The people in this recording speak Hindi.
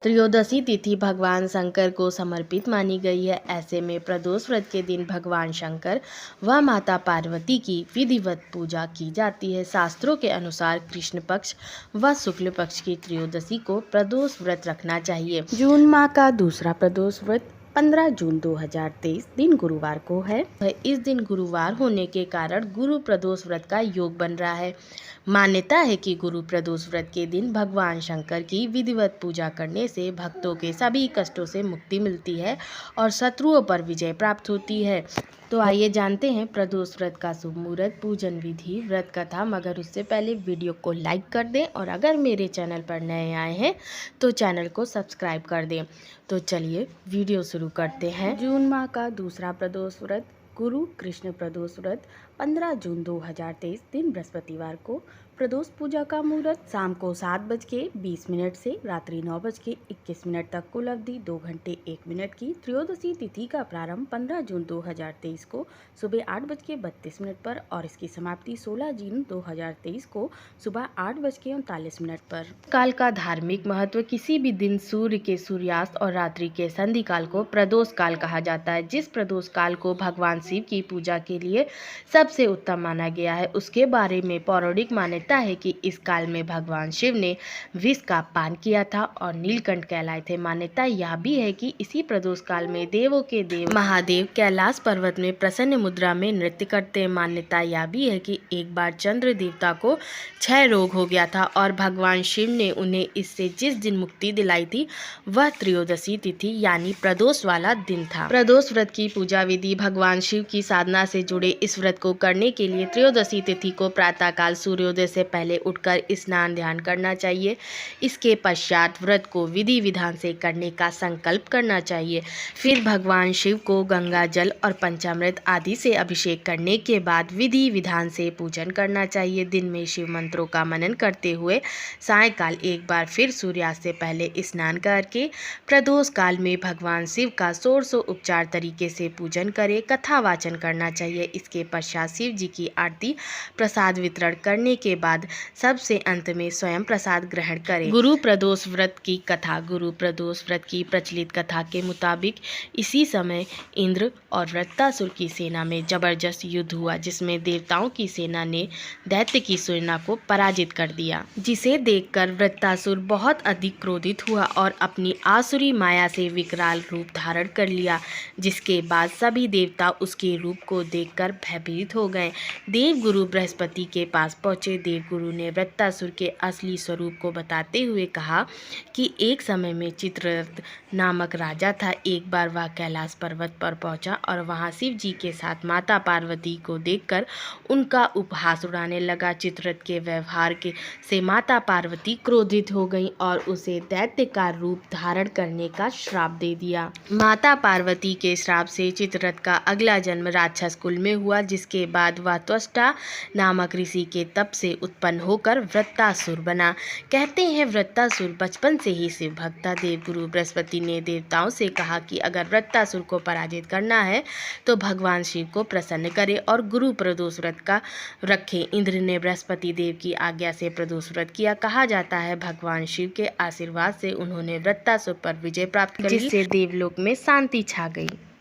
त्रयोदशी तिथि भगवान शंकर को समर्पित मानी गई है। ऐसे में प्रदोष व्रत के दिन भगवान शंकर व माता पार्वती की विधिवत पूजा की जाती है। शास्त्रों के अनुसार कृष्ण पक्ष व शुक्ल पक्ष की त्रयोदशी को प्रदोष व्रत रखना चाहिए। जून माह का दूसरा प्रदोष व्रत 15 जून 2023 दिन गुरुवार को है। इस दिन गुरुवार होने के कारण गुरु प्रदोष व्रत का योग बन रहा है। मान्यता है कि गुरु प्रदोष व्रत के दिन भगवान शंकर की विधिवत पूजा करने से भक्तों के सभी कष्टों से मुक्ति मिलती है और शत्रुओं पर विजय प्राप्त होती है। तो आइए जानते हैं प्रदोष व्रत का शुभ मुहूर्त, पूजन विधि, व्रत कथा। मगर उससे पहले वीडियो को लाइक कर दें और अगर मेरे चैनल पर नए आए हैं तो चैनल को सब्सक्राइब कर दें। तो चलिए वीडियो शुरू करते हैं। जून माह का दूसरा प्रदोष व्रत गुरु कृष्ण प्रदोष व्रत 15 जून 2023 दिन बृहस्पतिवार को। प्रदोष पूजा का मुहूर्त शाम को 7:20 से रात्रि 9:21 तक, कुल अवधि 2 घंटे 1 मिनट की। त्रयोदशी तिथि का प्रारंभ 15 जून 2023 को सुबह 8:32 पर और इसकी समाप्ति 16 जून 2023 को सुबह 8:39 पर। काल का धार्मिक महत्व। किसी भी दिन सूर्य के सूर्यास्त और रात्रि के संधि काल को प्रदोष काल कहा जाता है। जिस प्रदोष काल को भगवान शिव की पूजा के लिए सबसे उत्तम माना गया है, उसके बारे में पौराणिक मान्यता है कि इस काल में भगवान शिव ने विष का पान किया था और नीलकंठ कहलाए थे। मान्यता यह भी है कि इसी प्रदोष काल में देवों के देव महादेव कैलाश पर्वत में प्रसन्न मुद्रा में नृत्य करते हैं। मान्यता यह भी है कि एक बार चंद्र देवता को क्षय रोग हो गया था और भगवान शिव ने उन्हें इससे जिस दिन मुक्ति दिलाई थी वह त्रयोदशी तिथि यानी प्रदोष वाला दिन था। प्रदोष व्रत की पूजा विधि। भगवान शिव की साधना से जुड़े इस व्रत को करने के लिए त्रयोदशी तिथि को प्रातःकाल सूर्योदय से पहले उठकर स्नान ध्यान करना चाहिए। इसके पश्चात व्रत को विधि विधान से करने का संकल्प करना चाहिए। फिर भगवान शिव को गंगा जल और पंचामृत आदि से अभिषेक करने के बाद विधि विधान से पूजन करना चाहिए। दिन में शिव मंत्रों का मनन करते हुए सायंकाल एक बार फिर सूर्यास्त से पहले स्नान करके प्रदोष काल में भगवान शिव का 1600 उपचार तरीके से पूजन करें। कथा वाचन करना चाहिए। इसके पश्चात शिव जी की आरती प्रसाद वितरण करने के बाद सबसे अंत में स्वयं प्रसाद ग्रहण करें। गुरु प्रदोष व्रत की कथा। गुरु प्रदोष व्रत की प्रचलित कथा के मुताबिक इसी समय इंद्र और वृत्तासुर की सेना में जबरदस्त युद्ध हुआ, जिसमें देवताओं की सेना ने दैत्य की सेना को पराजित कर दिया, जिसे देखकर वृत्तासुर बहुत अधिक क्रोधित हुआ और अपनी आसुरी माया से विकराल रूप धारण कर लिया, जिसके बाद सभी देवता उसके रूप को देखकर भयभीत हो गए। देवगुरु बृहस्पति के पास पहुंचे। देवगुरु ने वृत्तासुर के असली स्वरूप को बताते हुए कहा कि एक समय में चित्ररथ नामक राजा था। एक बार वह कैलाश पर्वत पर पहुंचा और वहां शिव जी के साथ माता पार्वती को देखकर उनका उपहास उड़ाने लगा। चित्ररथ के व्यवहार से माता पार्वती क्रोधित हो गई और उसे दैत्य का रूप धारण करने का श्राप दे दिया। माता पार्वती के श्राप से चित्ररथ का अगला जन्म राक्षस कुल में हुआ, जिसके बाद वह त्वष्टा नामक ऋषि के तप से उत्पन्न होकर वृत्तासुर बना। कहते हैं वृत्तासुर बचपन से ही शिव भक्त था। देवगुरु बृहस्पति ने देवताओं से कहा कि अगर वृत्तासुर को पराजित करना है तो भगवान शिव को प्रसन्न करे और गुरु प्रदोष व्रत का रखे। इंद्र ने बृहस्पति देव की आज्ञा से प्रदोष व्रत किया। कहा जाता है भगवान शिव के आशीर्वाद से उन्होंने वृत्तासुर पर विजय प्राप्त की, जिससे देवलोक में शांति छा गई।